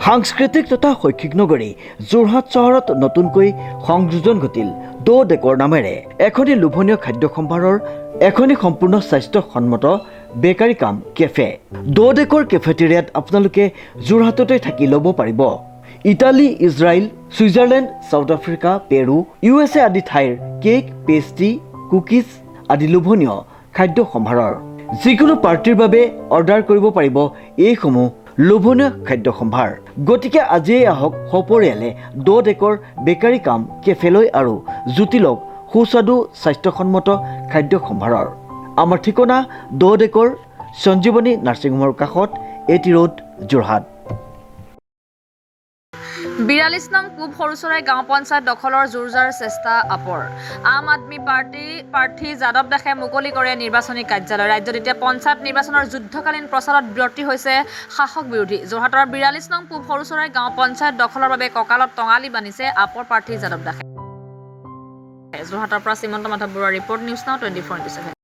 সাংস্কৃতিক তথা শৈক্ষিক নগৰী যোৰহাট চহৰত নতুনকৈ সংযোজন ঘটিল দ ডেকৰ নামেৰে এখনি লোভনীয় খাদ্য সম্ভাৰৰ এখনি সম্পূৰ্ণ স্বাস্থ্যসন্মত বেকাৰী কাম কেফে। দ ডেকৰ কেফেটেৰিয়াত আপোনালোকে যোৰহাটতে থাকি ল'ব পাৰিব Italy, Israel, Switzerland, South Africa, Peru, USA আদি ঠাইৰ কেক, পেষ্ট্ৰি, কুকিজ আদি লোভনীয় খাদ্য সম্ভাৰৰ। যিকোনো পাৰ্টিৰ বাবে অৰ্ডাৰ কৰিব পাৰিব এইসমূহ লোভনীয় খাদ্য সম্ভাৰ। গতিকে আজিয়ে আহক সপৰিয়ালে দ ডেকৰ বেকাৰী কাম কেফেলৈ আৰু জুতি লওক সুস্বাদু স্বাস্থ্যসন্মত খাদ্য সম্ভাৰৰ। আমাৰ ঠিকনা দ ডেকৰ সঞ্জীৱনী নাৰ্ছিং হোমৰ কাষত এটি ৰোড, যোৰহাট। 42 নং পূব সৰুচৰাই গাঁও পঞ্চায়ত দখলৰ জোৰজাৰ চেষ্টা আপৰ। আম আদমি প্ৰাৰ্থী যাদৱ দাসে মুকলি কৰে নিৰ্বাচনী কাৰ্যালয়। ৰাজ্যত এতিয়া পঞ্চায়ত নিৰ্বাচনৰ যুদ্ধকালীন প্ৰচাৰত ব্ৰতী হৈছে শাসক বিৰোধী। যোৰহাটৰ 42 নং পূব সৰুচৰাই গাঁও পঞ্চায়ত দখলৰ বাবে কঁকালত টঙালি বান্ধিছে আপৰ প্ৰাৰ্থী যাদৱ দাসে। যোৰহাটৰ পৰা শ্ৰীমন্ত মাধৱ বৰুৱাৰ ৰিপৰ্ট, নিউজ নাও 24/7।